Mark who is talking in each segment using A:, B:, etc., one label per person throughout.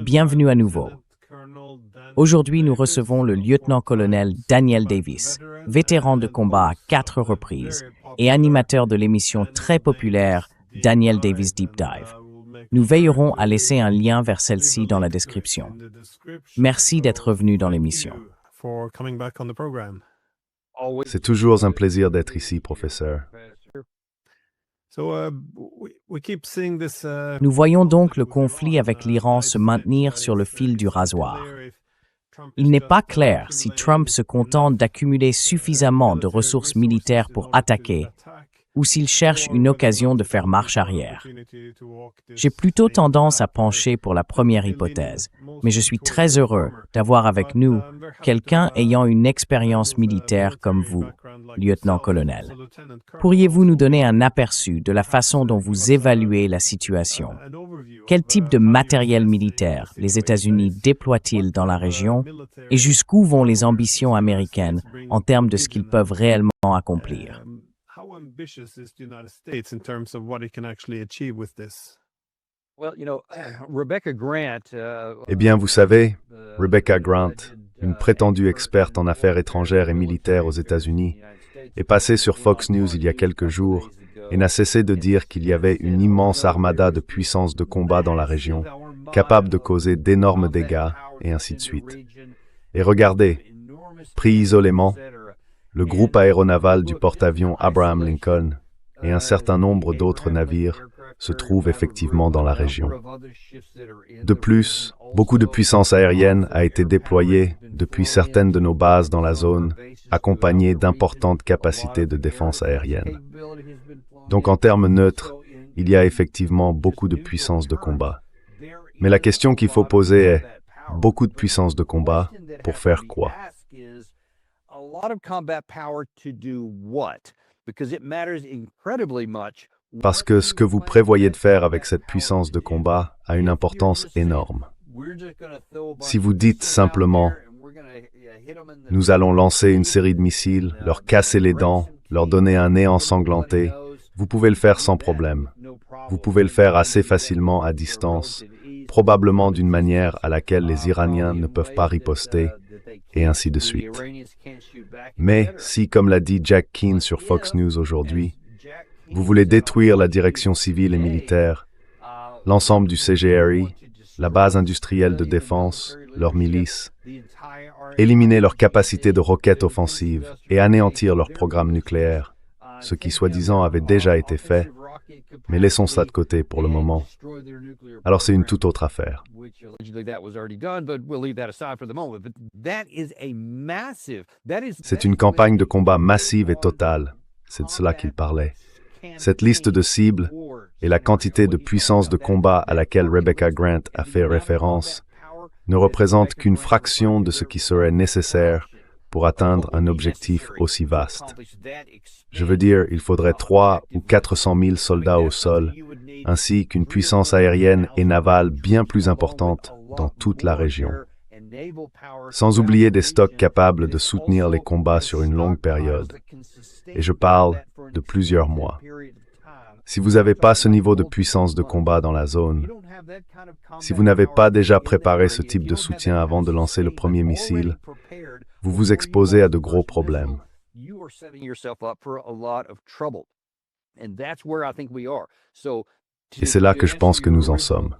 A: Bienvenue à nouveau. Aujourd'hui, nous recevons le lieutenant-colonel Daniel Davis, vétéran de combat à 4 reprises et animateur de l'émission très populaire Daniel Davis Deep Dive. Nous veillerons à laisser un lien vers celle-ci dans la description. Merci d'être venu dans l'émission.
B: C'est toujours un plaisir d'être ici, professeur.
A: Nous voyons donc le conflit avec l'Iran se maintenir sur le fil du rasoir. Il n'est pas clair si Trump se contente d'accumuler suffisamment de ressources militaires pour attaquer ou s'il cherche une occasion de faire marche arrière. J'ai plutôt tendance à pencher pour la première hypothèse, mais je suis très heureux d'avoir avec nous quelqu'un ayant une expérience militaire comme vous, lieutenant-colonel. Pourriez-vous nous donner un aperçu de la façon dont vous évaluez la situation? Quel type de matériel militaire les États-Unis déploient-ils dans la région et jusqu'où vont les ambitions américaines en termes de ce qu'ils peuvent réellement accomplir?
B: Eh bien, vous savez, Rebecca Grant, une prétendue experte en affaires étrangères et militaires aux États-Unis, est passée sur Fox News il y a quelques jours et n'a cessé de dire qu'il y avait une immense armada de puissances de combat dans la région, capable de causer d'énormes dégâts, et ainsi de suite. Et regardez, pris isolément, le groupe aéronaval du porte-avions Abraham Lincoln et un certain nombre d'autres navires se trouvent effectivement dans la région. De plus, beaucoup de puissance aérienne a été déployée depuis certaines de nos bases dans la zone, accompagnées d'importantes capacités de défense aérienne. Donc en termes neutres, il y a effectivement beaucoup de puissance de combat. Mais la question qu'il faut poser est, beaucoup de puissance de combat, pour faire quoi? Parce que ce que vous prévoyez de faire avec cette puissance de combat a une importance énorme. Si vous dites simplement « Nous allons lancer une série de missiles, leur casser les dents, leur donner un nez ensanglanté », vous pouvez le faire sans problème. Vous pouvez le faire assez facilement à distance, probablement d'une manière à laquelle les Iraniens ne peuvent pas riposter, et ainsi de suite. Mais si, comme l'a dit Jack Keane sur Fox News aujourd'hui, vous voulez détruire la direction civile et militaire, l'ensemble du CGRI, la base industrielle de défense, leurs milices, éliminer leur capacité de roquettes offensives et anéantir leur programme nucléaire, ce qui soi-disant avait déjà été fait, mais laissons ça de côté pour le moment. Alors c'est une toute autre affaire. C'est une campagne de combat massive et totale, c'est de cela qu'il parlait. Cette liste de cibles et la quantité de puissance de combat à laquelle Rebecca Grant a fait référence ne représentent qu'une fraction de ce qui serait nécessaire pour atteindre un objectif aussi vaste. Je veux dire, il faudrait 300 ou 400 000 soldats au sol, ainsi qu'une puissance aérienne et navale bien plus importante dans toute la région. Sans oublier des stocks capables de soutenir les combats sur une longue période. Et je parle de plusieurs mois. Si vous n'avez pas ce niveau de puissance de combat dans la zone, si vous n'avez pas déjà préparé ce type de soutien avant de lancer le premier missile, vous vous exposez à de gros problèmes. Et c'est là que je pense que nous en sommes.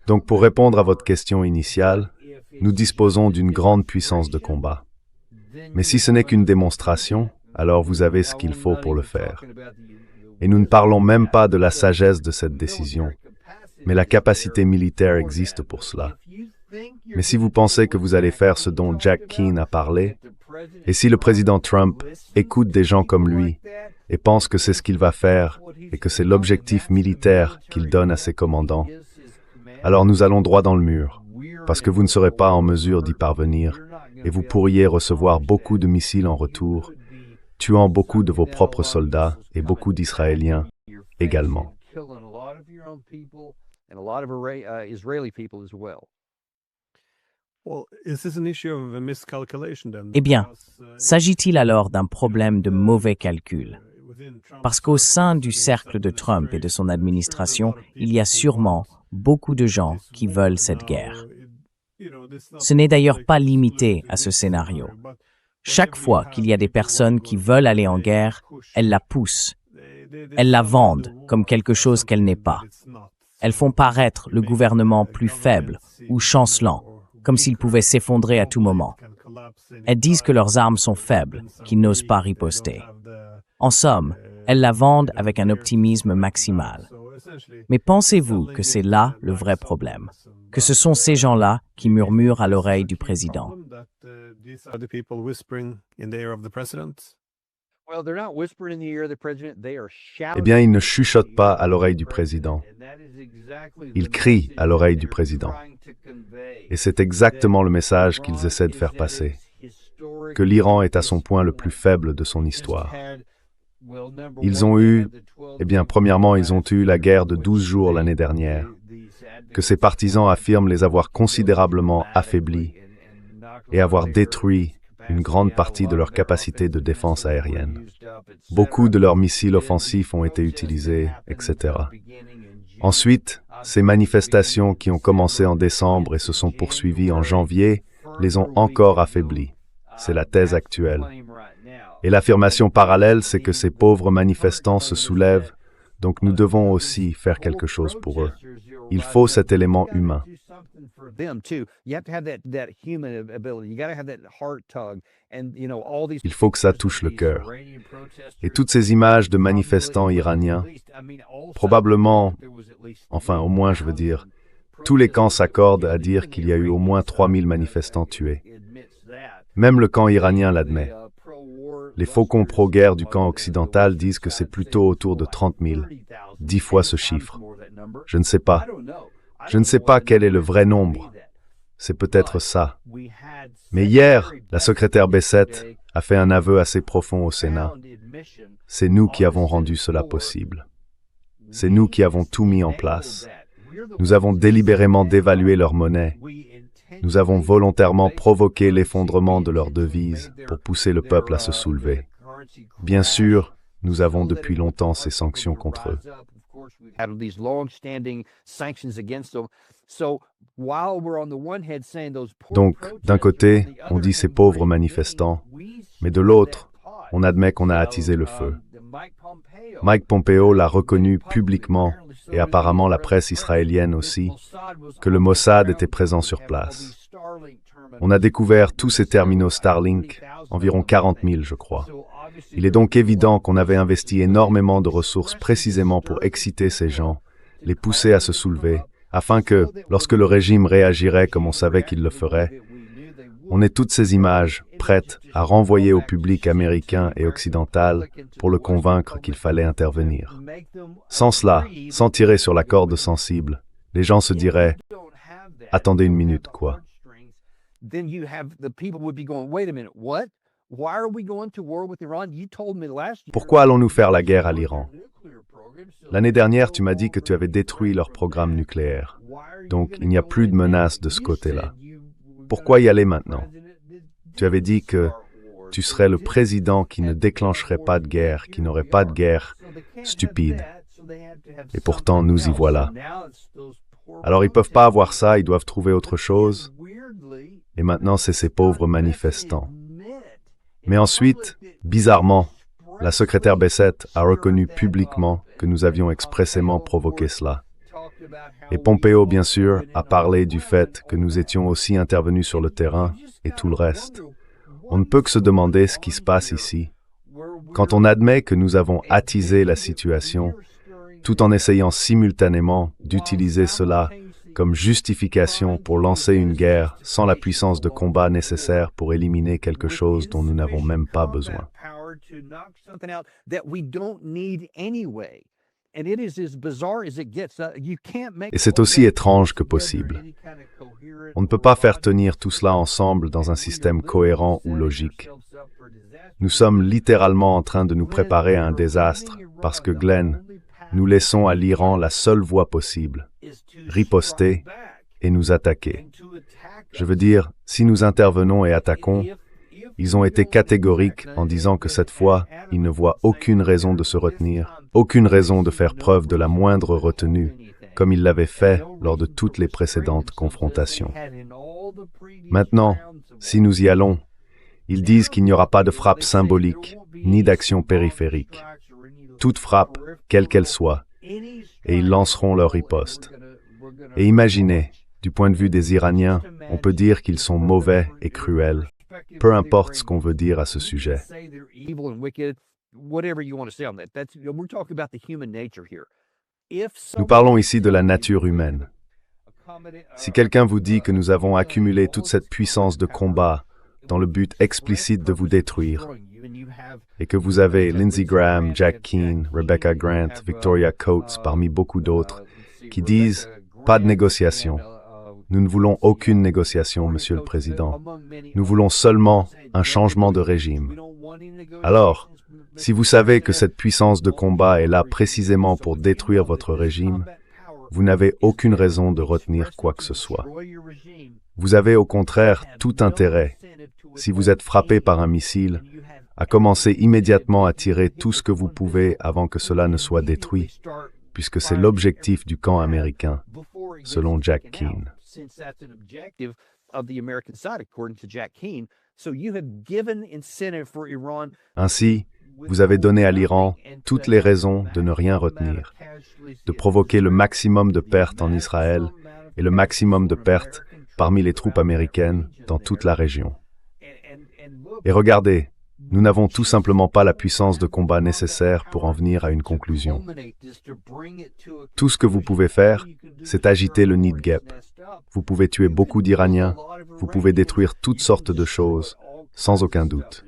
B: Donc pour répondre à votre question initiale, nous disposons d'une grande puissance de combat. Mais si ce n'est qu'une démonstration, alors vous avez ce qu'il faut pour le faire. Et nous ne parlons même pas de la sagesse de cette décision, mais la capacité militaire existe pour cela. Mais si vous pensez que vous allez faire ce dont Jack Keane a parlé, et si le président Trump écoute des gens comme lui et pense que c'est ce qu'il va faire et que c'est l'objectif militaire qu'il donne à ses commandants, alors nous allons droit dans le mur, parce que vous ne serez pas en mesure d'y parvenir et vous pourriez recevoir beaucoup de missiles en retour, tuant beaucoup de vos propres soldats et beaucoup d'Israéliens également.
A: Eh bien, s'agit-il alors d'un problème de mauvais calcul? Parce qu'au sein du cercle de Trump et de son administration, il y a sûrement beaucoup de gens qui veulent cette guerre. Ce n'est d'ailleurs pas limité à ce scénario. Chaque fois qu'il y a des personnes qui veulent aller en guerre, elles la poussent. Elles la vendent comme quelque chose qu'elle n'est pas. Elles font paraître le gouvernement plus faible ou chancelant, comme s'il pouvait s'effondrer à tout moment. Elles disent que leurs armes sont faibles, qu'ils n'osent pas riposter. En somme, elles la vendent avec un optimisme maximal. Mais pensez-vous que c'est là le vrai problème? Que ce sont ces gens-là qui murmurent à l'oreille du président?
B: Eh bien, ils ne chuchotent pas à l'oreille du président. Ils crient à l'oreille du président. Et c'est exactement le message qu'ils essaient de faire passer. Que l'Iran est à son point le plus faible de son histoire. Ils ont eu, premièrement, ils ont eu la guerre de 12 jours l'année dernière, que ses partisans affirment les avoir considérablement affaiblis et avoir détruit une grande partie de leur capacité de défense aérienne. Beaucoup de leurs missiles offensifs ont été utilisés, etc. Ensuite, ces manifestations qui ont commencé en décembre et se sont poursuivies en janvier les ont encore affaiblis. C'est la thèse actuelle. Et l'affirmation parallèle, c'est que ces pauvres manifestants se soulèvent, donc nous devons aussi faire quelque chose pour eux. Il faut cet élément humain. Il faut que ça touche le cœur. Et toutes ces images de manifestants iraniens, probablement, au moins je veux dire, tous les camps s'accordent à dire qu'il y a eu au moins 3000 manifestants tués. Même le camp iranien l'admet. Les faucons pro-guerre du camp occidental disent que c'est plutôt autour de 30 000, 10 fois ce chiffre. Je ne sais pas. Je ne sais pas quel est le vrai nombre. C'est peut-être ça. Mais hier, la secrétaire Bessette a fait un aveu assez profond au Sénat. C'est nous qui avons rendu cela possible. C'est nous qui avons tout mis en place. Nous avons délibérément dévalué leur monnaie. Nous avons volontairement provoqué l'effondrement de leur devise pour pousser le peuple à se soulever. Bien sûr, nous avons depuis longtemps ces sanctions contre eux. Donc, d'un côté, on dit ces pauvres manifestants, mais de l'autre, on admet qu'on a attisé le feu. Mike Pompeo l'a reconnu publiquement, et apparemment la presse israélienne aussi, que le Mossad était présent sur place. On a découvert tous ces terminaux Starlink, environ 40 000 je crois. Il est donc évident qu'on avait investi énormément de ressources précisément pour exciter ces gens, les pousser à se soulever, afin que, lorsque le régime réagirait comme on savait qu'il le ferait, on ait toutes ces images prêtes à renvoyer au public américain et occidental pour le convaincre qu'il fallait intervenir. Sans cela, sans tirer sur la corde sensible, les gens se diraient « Attendez une minute, quoi ?» Pourquoi allons-nous faire la guerre à l'Iran? L'année dernière, tu m'as dit que tu avais détruit leur programme nucléaire. Donc, il n'y a plus de menace de ce côté-là. Pourquoi y aller maintenant? Tu avais dit que tu serais le président qui ne déclencherait pas de guerre, qui n'aurait pas de guerre stupide. Et pourtant, nous y voilà. Alors, ils ne peuvent pas avoir ça, ils doivent trouver autre chose. Et maintenant, c'est ces pauvres manifestants. Mais ensuite, bizarrement, la secrétaire Bessette a reconnu publiquement que nous avions expressément provoqué cela. Et Pompeo, bien sûr, a parlé du fait que nous étions aussi intervenus sur le terrain et tout le reste. On ne peut que se demander ce qui se passe ici. Quand on admet que nous avons attisé la situation, tout en essayant simultanément d'utiliser cela comme justification pour lancer une guerre sans la puissance de combat nécessaire pour éliminer quelque chose dont nous n'avons même pas besoin. Et c'est aussi étrange que possible. On ne peut pas faire tenir tout cela ensemble dans un système cohérent ou logique. Nous sommes littéralement en train de nous préparer à un désastre parce que, Glenn, nous laissons à l'Iran la seule voie possible, riposter et nous attaquer. Je veux dire, si nous intervenons et attaquons, Ils ont été catégoriques en disant que cette fois, ils ne voient aucune raison de se retenir, aucune raison de faire preuve de la moindre retenue, comme ils l'avaient fait lors de toutes les précédentes confrontations. Maintenant, si nous y allons, ils disent qu'il n'y aura pas de frappe symbolique, ni d'action périphérique. Toute frappe, quelle qu'elle soit, et ils lanceront leur riposte. Et imaginez, du point de vue des Iraniens, on peut dire qu'ils sont mauvais et cruels, peu importe ce qu'on veut dire à ce sujet. Nous parlons ici de la nature humaine. Si quelqu'un vous dit que nous avons accumulé toute cette puissance de combat dans le but explicite de vous détruire, et que vous avez Lindsey Graham, Jack Keane, Rebecca Grant, Victoria Coates, parmi beaucoup d'autres, qui disent « pas de négociation ». Nous ne voulons aucune négociation, Monsieur le Président. Nous voulons seulement un changement de régime. Alors, si vous savez que cette puissance de combat est là précisément pour détruire votre régime, vous n'avez aucune raison de retenir quoi que ce soit. Vous avez au contraire tout intérêt, si vous êtes frappé par un missile, à commencer immédiatement à tirer tout ce que vous pouvez avant que cela ne soit détruit, puisque c'est l'objectif du camp américain, selon Jack Keane. Ainsi, vous avez donné à l'Iran toutes les raisons de ne rien retenir, de provoquer le maximum de pertes en Israël et le maximum de pertes parmi les troupes américaines dans toute la région. Et regardez, nous n'avons tout simplement pas la puissance de combat nécessaire pour en venir à une conclusion. Tout ce que vous pouvez faire, c'est agiter le nid de guêpe. Vous pouvez tuer beaucoup d'Iraniens, vous pouvez détruire toutes sortes de choses, sans aucun doute.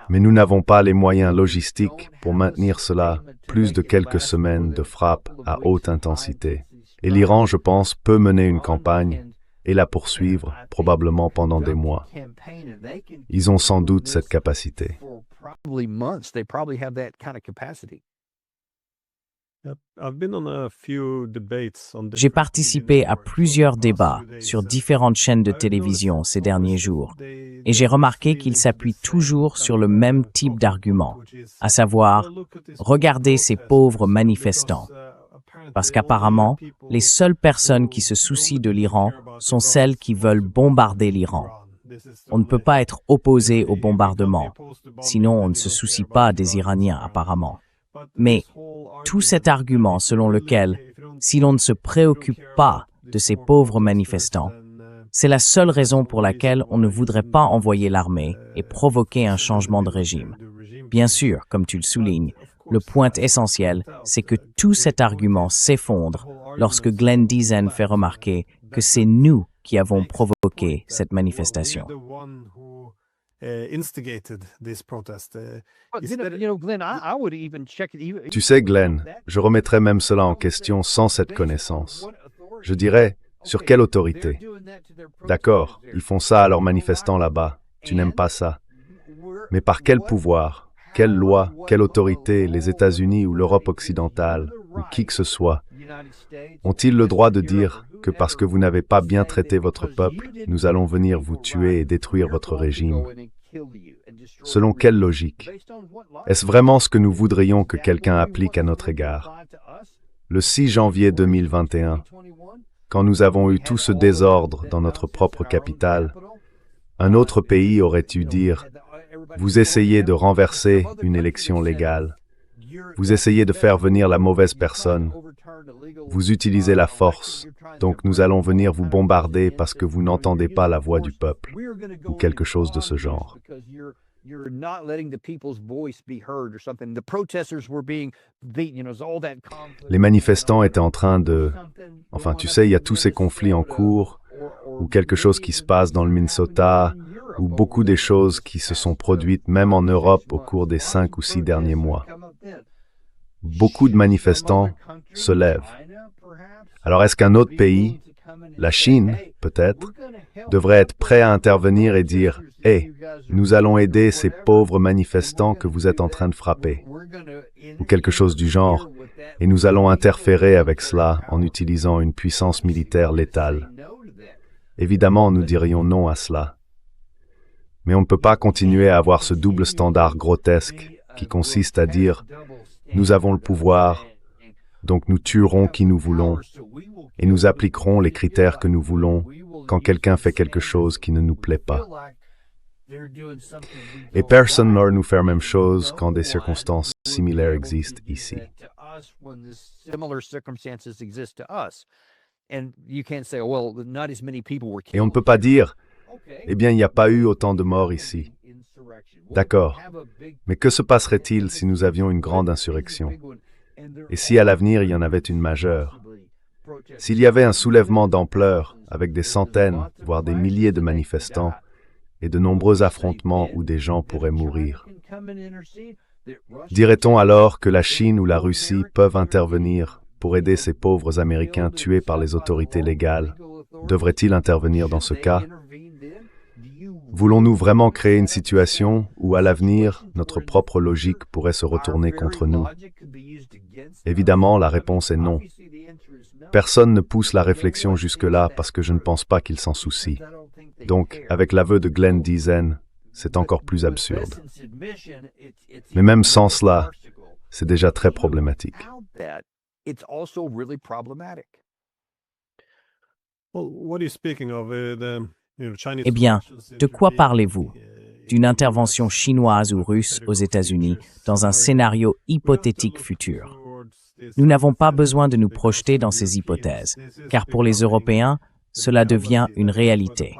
B: Mais nous n'avons pas les moyens logistiques pour maintenir cela plus de quelques semaines de frappes à haute intensité. Et l'Iran, je pense, peut mener une campagne et la poursuivre probablement pendant des mois. Ils ont sans doute cette capacité.
A: J'ai participé à plusieurs débats sur différentes chaînes de télévision ces derniers jours et j'ai remarqué qu'ils s'appuient toujours sur le même type d'argument, à savoir « Regardez ces pauvres manifestants ». Parce qu'apparemment, les seules personnes qui se soucient de l'Iran sont celles qui veulent bombarder l'Iran. On ne peut pas être opposé au bombardement, sinon on ne se soucie pas des Iraniens apparemment. Mais tout cet argument selon lequel, si l'on ne se préoccupe pas de ces pauvres manifestants, c'est la seule raison pour laquelle on ne voudrait pas envoyer l'armée et provoquer un changement de régime. Bien sûr, comme tu le soulignes, le point essentiel, c'est que tout cet argument s'effondre lorsque Glenn Diesen fait remarquer que c'est nous qui avons provoqué cette manifestation.
B: Tu sais, Glenn, je remettrais même cela en question sans cette connaissance. Je dirais, sur quelle autorité? D'accord, ils font ça à leurs manifestants là-bas. Tu n'aimes pas ça. Mais par quel pouvoir? Quelle loi, quelle autorité, les États-Unis ou l'Europe occidentale, ou qui que ce soit, ont-ils le droit de dire que parce que vous n'avez pas bien traité votre peuple, nous allons venir vous tuer et détruire votre régime? Selon quelle logique? Est-ce vraiment ce que nous voudrions que quelqu'un applique à notre égard? Le 6 janvier 2021, quand nous avons eu tout ce désordre dans notre propre capitale, un autre pays aurait dû dire « Vous essayez de renverser une élection légale. Vous essayez de faire venir la mauvaise personne. Vous utilisez la force, donc nous allons venir vous bombarder parce que vous n'entendez pas la voix du peuple, ou quelque chose de ce genre. » Les manifestants étaient en train de... Enfin, tu sais, il y a tous ces conflits en cours, ou quelque chose qui se passe dans le Minnesota, ou beaucoup des choses qui se sont produites même en Europe au cours des 5 ou 6 derniers mois. Beaucoup de manifestants se lèvent. Alors est-ce qu'un autre pays, la Chine peut-être, devrait être prêt à intervenir et dire « Hey, nous allons aider ces pauvres manifestants que vous êtes en train de frapper » ou quelque chose du genre, et nous allons interférer avec cela en utilisant une puissance militaire létale. Évidemment, nous dirions non à cela. Mais on ne peut pas continuer à avoir ce double standard grotesque qui consiste à dire « nous avons le pouvoir, donc nous tuerons qui nous voulons et nous appliquerons les critères que nous voulons quand quelqu'un fait quelque chose qui ne nous plaît pas. » Et personne n'aurait nous faire même chose quand des circonstances similaires existent ici. Et on ne peut pas dire « eh bien, il n'y a pas eu autant de morts ici. » D'accord, mais que se passerait-il si nous avions une grande insurrection? Et si à l'avenir il y en avait une majeure? S'il y avait un soulèvement d'ampleur avec des centaines, voire des milliers de manifestants et de nombreux affrontements où des gens pourraient mourir, dirait-on alors que la Chine ou la Russie peuvent intervenir pour aider ces pauvres Américains tués par les autorités légales? Devrait-il intervenir dans ce cas? Voulons-nous vraiment créer une situation où, à l'avenir, notre propre logique pourrait se retourner contre nous? Évidemment, la réponse est non. Personne ne pousse la réflexion jusque-là parce que je ne pense pas qu'il s'en soucie. Donc, avec l'aveu de Glenn Diesen, c'est encore plus absurde. Mais même sans cela, c'est déjà très problématique.
A: Eh bien, de quoi parlez-vous? D'une intervention chinoise ou russe aux États-Unis dans un scénario hypothétique futur. Nous n'avons pas besoin de nous projeter dans ces hypothèses, car pour les Européens, cela devient une réalité.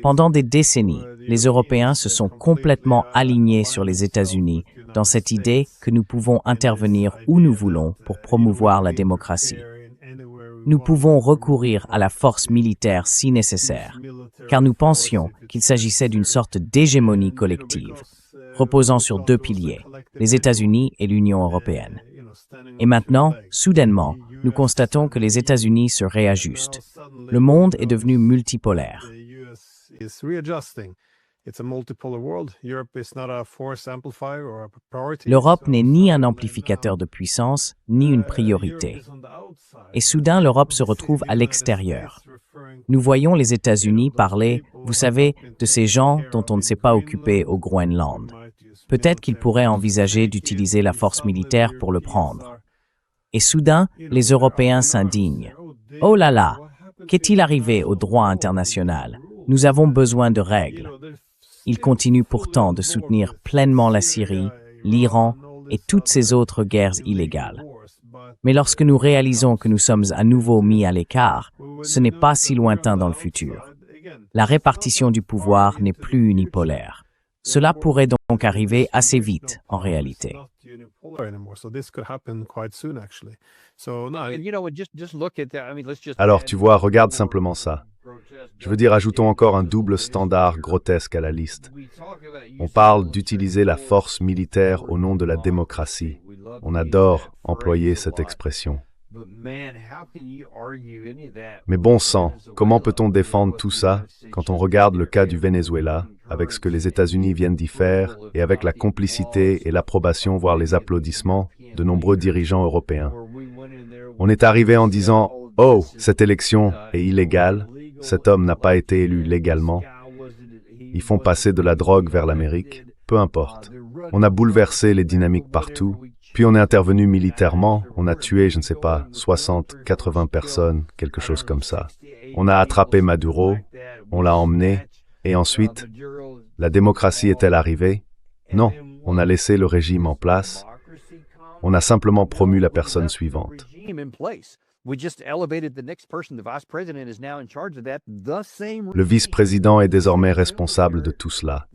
A: Pendant des décennies, les Européens se sont complètement alignés sur les États-Unis dans cette idée que nous pouvons intervenir où nous voulons pour promouvoir la démocratie. Nous pouvons recourir à la force militaire si nécessaire, car nous pensions qu'il s'agissait d'une sorte d'hégémonie collective, reposant sur deux piliers, les États-Unis et l'Union européenne. Et maintenant, soudainement, nous constatons que les États-Unis se réajustent. Le monde est devenu multipolaire. L'Europe n'est ni un amplificateur de puissance, ni une priorité. Et soudain, l'Europe se retrouve à l'extérieur. Nous voyons les États-Unis parler, vous savez, de ces gens dont on ne s'est pas occupé au Groenland. Peut-être qu'ils pourraient envisager d'utiliser la force militaire pour le prendre. Et soudain, les Européens s'indignent. Oh là là, qu'est-il arrivé au droit international? Nous avons besoin de règles. Ils continuent pourtant de soutenir pleinement la Syrie, l'Iran et toutes ces autres guerres illégales. Mais lorsque nous réalisons que nous sommes à nouveau mis à l'écart, ce n'est pas si lointain dans le futur. La répartition du pouvoir n'est plus unipolaire. Cela pourrait donc arriver assez vite, en réalité.
B: Alors, tu vois, regarde simplement ça. Je veux dire, ajoutons encore un double standard grotesque à la liste. On parle d'utiliser la force militaire au nom de la démocratie. On adore employer cette expression. Mais bon sang, comment peut-on défendre tout ça quand on regarde le cas du Venezuela, avec ce que les États-Unis viennent d'y faire, et avec la complicité et l'approbation, voire les applaudissements, de nombreux dirigeants européens? On est arrivé en disant « Oh, cette élection est illégale, cet homme n'a pas été élu légalement. Ils font passer de la drogue vers l'Amérique, peu importe. On a bouleversé les dynamiques partout. Puis on est intervenu militairement, on a tué, je ne sais pas, 60, 80 personnes, quelque chose comme ça. On a attrapé Maduro, on l'a emmené, et ensuite, la démocratie est-elle arrivée? Non, on a laissé le régime en place, on a simplement promu la personne suivante. Le vice-président est désormais responsable de tout cela.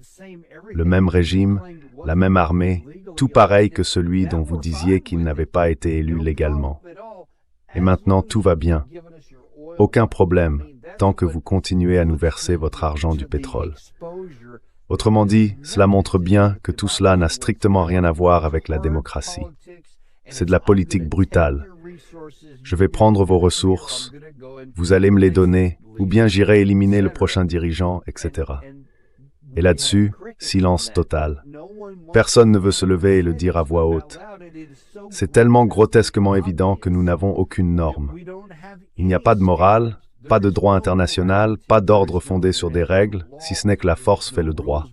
B: Le même régime, la même armée, tout pareil que celui dont vous disiez qu'il n'avait pas été élu légalement. Et maintenant, tout va bien. Aucun problème, tant que vous continuez à nous verser votre argent du pétrole. Autrement dit, cela montre bien que tout cela n'a strictement rien à voir avec la démocratie. C'est de la politique brutale. Je vais prendre vos ressources, vous allez me les donner, ou bien j'irai éliminer le prochain dirigeant, etc. Et là-dessus, silence total. Personne ne veut se lever et le dire à voix haute. C'est tellement grotesquement évident que nous n'avons aucune norme. Il n'y a pas de morale, pas de droit international, pas d'ordre fondé sur des règles, si ce n'est que la force fait le droit.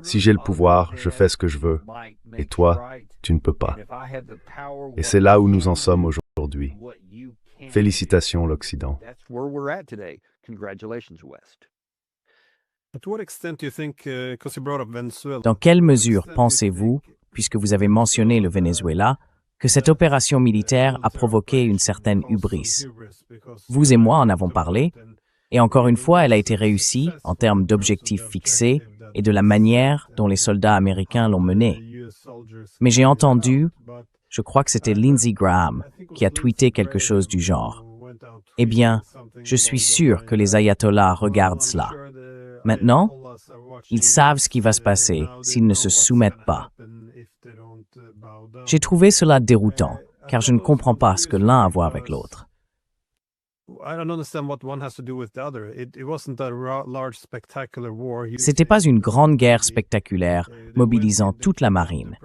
B: Si j'ai le pouvoir, je fais ce que je veux. Et toi, tu ne peux pas. Et c'est là où nous en sommes aujourd'hui. Félicitations, l'Occident.
A: Dans quelle mesure pensez-vous, puisque vous avez mentionné le Venezuela, que cette opération militaire a provoqué une certaine hubris? Vous et moi en avons parlé, et encore une fois, elle a été réussie en termes d'objectifs fixés et de la manière dont les soldats américains l'ont menée. Mais j'ai entendu, je crois que c'était Lindsey Graham, qui a tweeté quelque chose du genre. Eh bien, je suis sûr que les ayatollahs regardent cela. Maintenant, ils savent ce qui va se passer s'ils ne se soumettent pas. J'ai trouvé cela déroutant, car je ne comprends pas ce que l'un a à voir avec l'autre. C'était pas une grande guerre spectaculaire mobilisant toute la marine.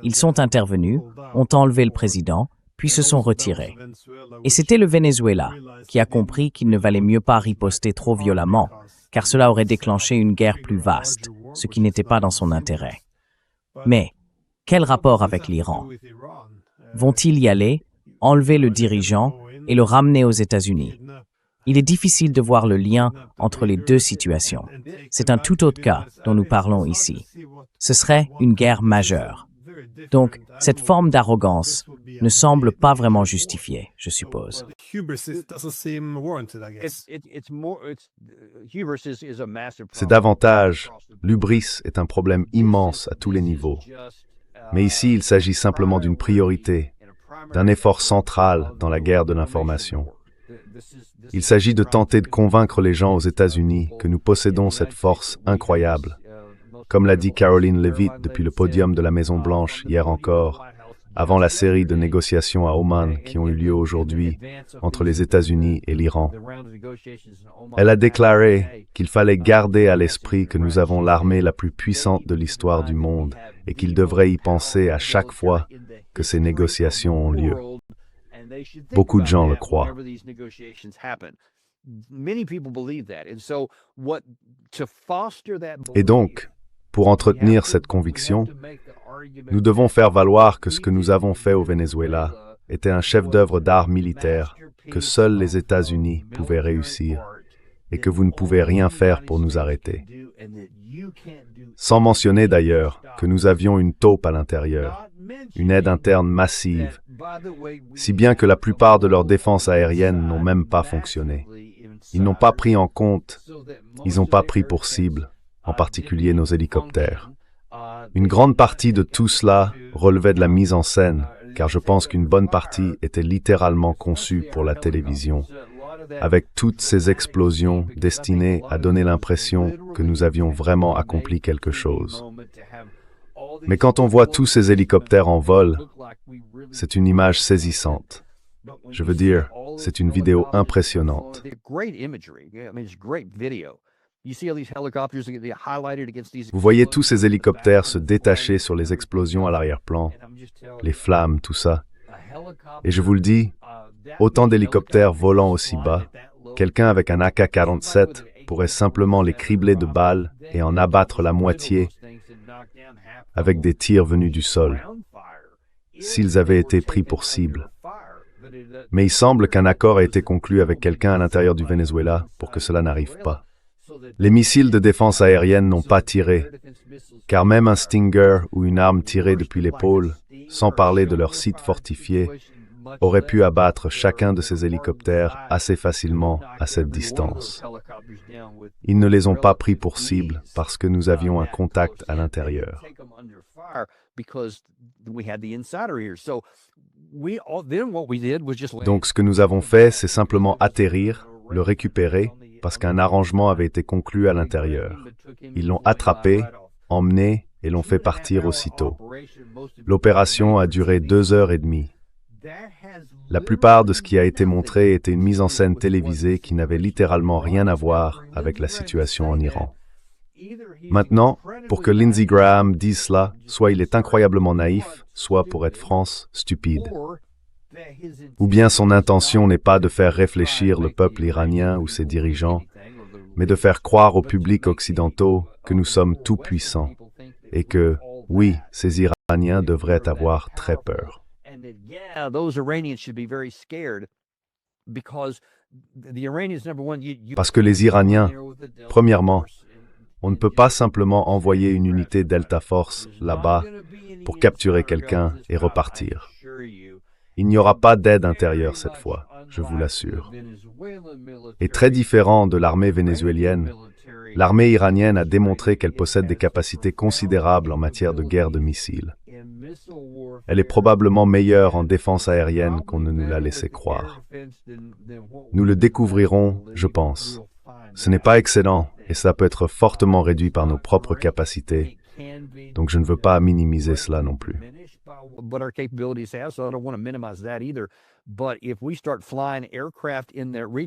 A: Ils sont intervenus, ont enlevé le président, puis se sont retirés. Et c'était le Venezuela qui a compris qu'il ne valait mieux pas riposter trop violemment, car cela aurait déclenché une guerre plus vaste, ce qui n'était pas dans son intérêt. Mais, quel rapport avec l'Iran? Vont-ils y aller, enlever le dirigeant et le ramener aux États-Unis? Il est difficile de voir le lien entre les deux situations. C'est un tout autre cas dont nous parlons ici. Ce serait une guerre majeure. Donc, cette forme d'arrogance ne semble pas vraiment justifiée, je suppose.
B: C'est davantage, l'hubris est un problème immense à tous les niveaux. Mais ici, il s'agit simplement d'une priorité, d'un effort central dans la guerre de l'information. Il s'agit de tenter de convaincre les gens aux États-Unis que nous possédons cette force incroyable. Comme l'a dit Caroline Leavitt depuis le podium de la Maison-Blanche hier encore, avant la série de négociations à Oman qui ont eu lieu aujourd'hui entre les États-Unis et l'Iran. Elle a déclaré qu'il fallait garder à l'esprit que nous avons l'armée la plus puissante de l'histoire du monde et qu'il devrait y penser à chaque fois que ces négociations ont lieu. Beaucoup de gens le croient. Et donc, pour entretenir cette conviction, nous devons faire valoir que ce que nous avons fait au Venezuela était un chef-d'œuvre d'art militaire que seuls les États-Unis pouvaient réussir et que vous ne pouvez rien faire pour nous arrêter. Sans mentionner d'ailleurs que nous avions une taupe à l'intérieur, une aide interne massive, si bien que la plupart de leurs défenses aériennes n'ont même pas fonctionné. Ils n'ont pas pris en compte, ils n'ont pas pris pour cible, en particulier nos hélicoptères. Une grande partie de tout cela relevait de la mise en scène, car je pense qu'une bonne partie était littéralement conçue pour la télévision, avec toutes ces explosions destinées à donner l'impression que nous avions vraiment accompli quelque chose. Mais quand on voit tous ces hélicoptères en vol, c'est une image saisissante. Je veux dire, c'est une vidéo impressionnante. Vous voyez tous ces hélicoptères se détacher sur les explosions à l'arrière-plan, les flammes, tout ça. Et je vous le dis, autant d'hélicoptères volant aussi bas, quelqu'un avec un AK-47 pourrait simplement les cribler de balles et en abattre la moitié avec des tirs venus du sol, s'ils avaient été pris pour cible. Mais il semble qu'un accord a été conclu avec quelqu'un à l'intérieur du Venezuela pour que cela n'arrive pas. Les missiles de défense aérienne n'ont pas tiré, car même un Stinger ou une arme tirée depuis l'épaule, sans parler de leur site fortifié, aurait pu abattre chacun de ces hélicoptères assez facilement à cette distance. Ils ne les ont pas pris pour cible parce que nous avions un contact à l'intérieur. Donc ce que nous avons fait, c'est simplement atterrir, le récupérer, parce qu'un arrangement avait été conclu à l'intérieur. Ils l'ont attrapé, emmené et l'ont fait partir aussitôt. L'opération a duré 2 heures et demie. La plupart de ce qui a été montré était une mise en scène télévisée qui n'avait littéralement rien à voir avec la situation en Iran. Maintenant, pour que Lindsey Graham dise cela, soit il est incroyablement naïf, soit pour être France, stupide. Ou bien son intention n'est pas de faire réfléchir le peuple iranien ou ses dirigeants, mais de faire croire aux publics occidentaux que nous sommes tout-puissants et que, oui, ces Iraniens devraient avoir très peur. Parce que les Iraniens, premièrement, on ne peut pas simplement envoyer une unité Delta Force là-bas pour capturer quelqu'un et repartir. Il n'y aura pas d'aide intérieure cette fois, je vous l'assure. Et très différent de l'armée vénézuélienne, l'armée iranienne a démontré qu'elle possède des capacités considérables en matière de guerre de missiles. Elle est probablement meilleure en défense aérienne qu'on ne nous l'a laissé croire. Nous le découvrirons, je pense. Ce n'est pas excellent et ça peut être fortement réduit par nos propres capacités, donc je ne veux pas minimiser cela non plus.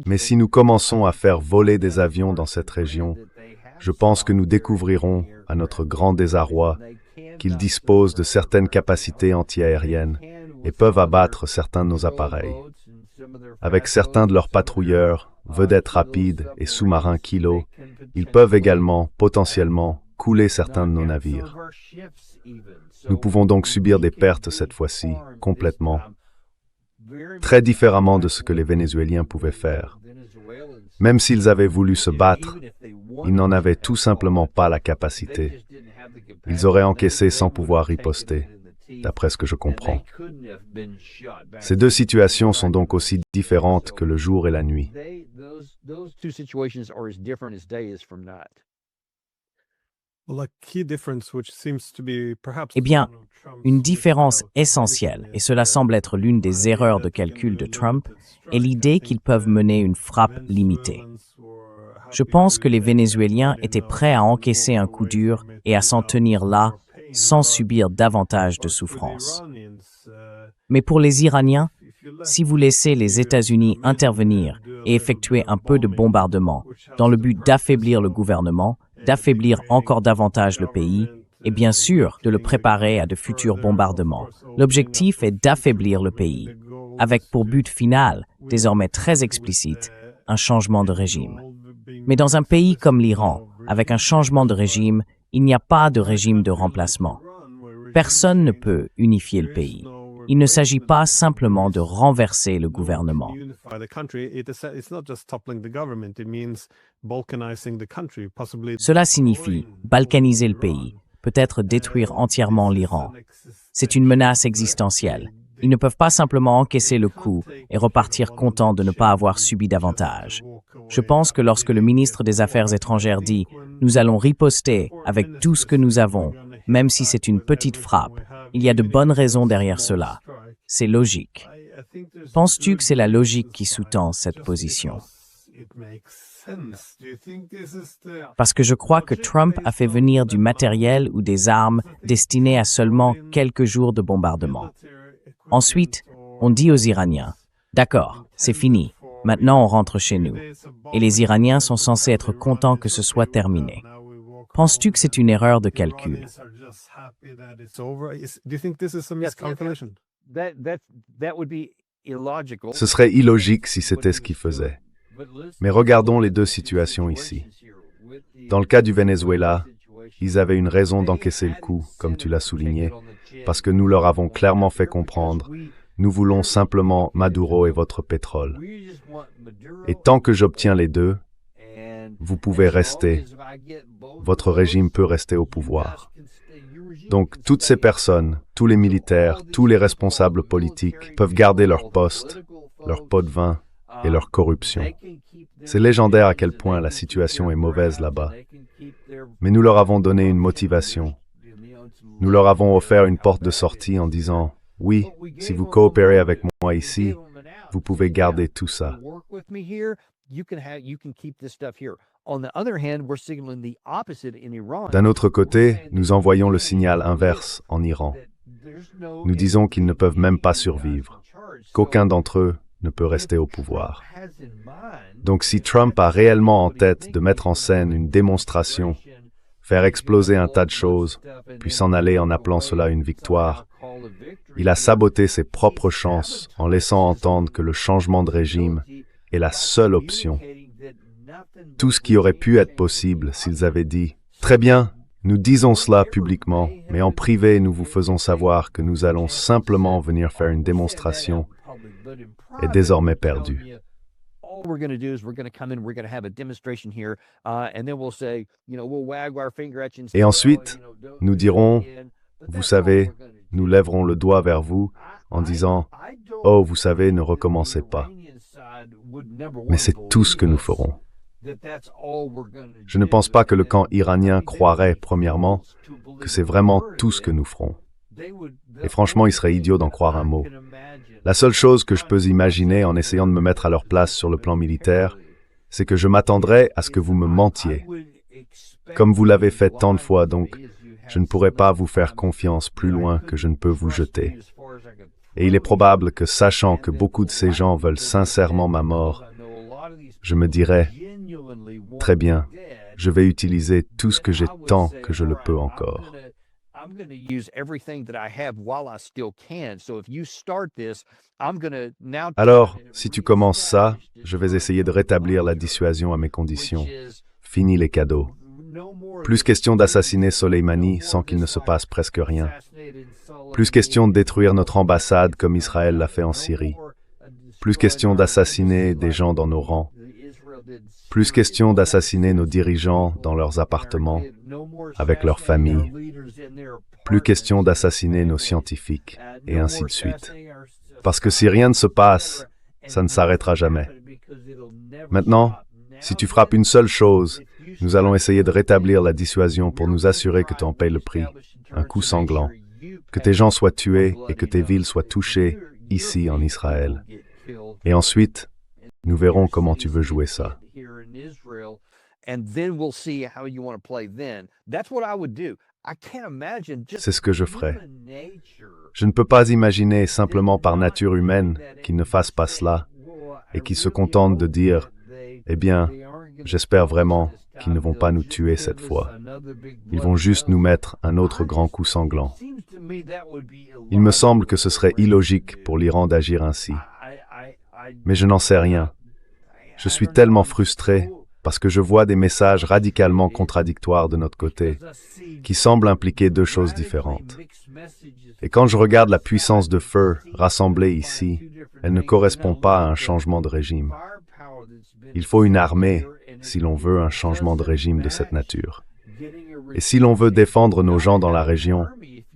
B: Mais si nous commençons à faire voler des avions dans cette région, je pense que nous découvrirons, à notre grand désarroi, qu'ils disposent de certaines capacités antiaériennes et peuvent abattre certains de nos appareils. Avec certains de leurs patrouilleurs, vedettes rapides et sous-marins kilos, ils peuvent également, potentiellement, couler certains de nos navires. Nous pouvons donc subir des pertes cette fois-ci, complètement, très différemment de ce que les Vénézuéliens pouvaient faire. Même s'ils avaient voulu se battre, ils n'en avaient tout simplement pas la capacité. Ils auraient encaissé sans pouvoir riposter, d'après ce que je comprends. Ces deux situations sont donc aussi différentes que le jour et la nuit.
A: Eh bien, une différence essentielle, et cela semble être l'une des erreurs de calcul de Trump, est l'idée qu'ils peuvent mener une frappe limitée. Je pense que les Vénézuéliens étaient prêts à encaisser un coup dur et à s'en tenir là, sans subir davantage de souffrance. Mais pour les Iraniens, si vous laissez les États-Unis intervenir et effectuer un peu de bombardement dans le but d'affaiblir le gouvernement, d'affaiblir encore davantage le pays, et bien sûr de le préparer à de futurs bombardements, l'objectif est d'affaiblir le pays, avec pour but final, désormais très explicite, un changement de régime. Mais dans un pays comme l'Iran, avec un changement de régime, il n'y a pas de régime de remplacement. Personne ne peut unifier le pays. Il ne s'agit pas simplement de renverser le gouvernement. Cela signifie balkaniser le pays, peut-être détruire entièrement l'Iran. C'est une menace existentielle. Ils ne peuvent pas simplement encaisser le coup et repartir contents de ne pas avoir subi davantage. Je pense que lorsque le ministre des Affaires étrangères dit « Nous allons riposter avec tout ce que nous avons », même si c'est une petite frappe, il y a de bonnes raisons derrière cela. C'est logique. Penses-tu que c'est la logique qui sous-tend cette position? Parce que je crois que Trump a fait venir du matériel ou des armes destinées à seulement quelques jours de bombardement. Ensuite, on dit aux Iraniens « D'accord, c'est fini, maintenant on rentre chez nous. » Et les Iraniens sont censés être contents que ce soit terminé. Penses-tu que c'est une erreur de calcul?
B: Ce serait illogique si c'était ce qu'ils faisaient. Mais regardons les deux situations ici. Dans le cas du Venezuela, ils avaient une raison d'encaisser le coup, comme tu l'as souligné, parce que nous leur avons clairement fait comprendre, nous voulons simplement Maduro et votre pétrole. Et tant que j'obtiens les deux, vous pouvez rester, votre régime peut rester au pouvoir. Donc toutes ces personnes, tous les militaires, tous les responsables politiques peuvent garder leur poste, leur pot de vin et leur corruption. C'est légendaire à quel point la situation est mauvaise là-bas. Mais nous leur avons donné une motivation. Nous leur avons offert une porte de sortie en disant « Oui, si vous coopérez avec moi ici, vous pouvez garder tout ça. » D'un autre côté, nous envoyons le signal inverse en Iran. Nous disons qu'ils ne peuvent même pas survivre, qu'aucun d'entre eux ne peut rester au pouvoir. Donc si Trump a réellement en tête de mettre en scène une démonstration, faire exploser un tas de choses, puis s'en aller en appelant cela une victoire, Il a saboté ses propres chances en laissant entendre que le changement de régime est la seule option. Tout ce qui aurait pu être possible s'ils avaient dit « Très bien, nous disons cela publiquement, mais en privé nous vous faisons savoir que nous allons simplement venir faire une démonstration » est désormais perdu. Et ensuite, nous dirons, vous savez, nous lèverons le doigt vers vous en disant « Oh, vous savez, ne recommencez pas ». Mais c'est tout ce que nous ferons. Je ne pense pas que le camp iranien croirait, premièrement, que c'est vraiment tout ce que nous ferons. Et franchement, il serait idiot d'en croire un mot. La seule chose que je peux imaginer en essayant de me mettre à leur place sur le plan militaire, c'est que je m'attendrais à ce que vous me mentiez. Comme vous l'avez fait tant de fois, donc, je ne pourrais pas vous faire confiance plus loin que je ne peux vous jeter. Et il est probable que, sachant que beaucoup de ces gens veulent sincèrement ma mort, je me dirais, très bien, je vais utiliser tout ce que j'ai tant que je le peux encore. Alors, si tu commences ça, je vais essayer de rétablir la dissuasion à mes conditions. Fini les cadeaux. Plus question d'assassiner Soleimani sans qu'il ne se passe presque rien. Plus question de détruire notre ambassade comme Israël l'a fait en Syrie. Plus question d'assassiner des gens dans nos rangs. Plus question d'assassiner nos dirigeants dans leurs appartements, avec leurs familles. Plus question d'assassiner nos scientifiques, et ainsi de suite. Parce que si rien ne se passe, ça ne s'arrêtera jamais. Maintenant, si tu frappes une seule chose, nous allons essayer de rétablir la dissuasion pour nous assurer que tu en payes le prix, un coup sanglant, que tes gens soient tués et que tes villes soient touchées, ici en Israël. Et ensuite, nous verrons comment tu veux jouer ça. C'est ce que je ferai. Je ne peux pas imaginer simplement par nature humaine qu'ils ne fassent pas cela et qu'ils se contentent de dire « Eh bien, j'espère vraiment qu'ils ne vont pas nous tuer cette fois. Ils vont juste nous mettre un autre grand coup sanglant. » Il me semble que ce serait illogique pour l'Iran d'agir ainsi. Mais je n'en sais rien. Je suis tellement frustré parce que je vois des messages radicalement contradictoires de notre côté, qui semblent impliquer deux choses différentes. Et quand je regarde la puissance de feu rassemblée ici, elle ne correspond pas à un changement de régime. Il faut une armée si l'on veut un changement de régime de cette nature. Et si l'on veut défendre nos gens dans la région,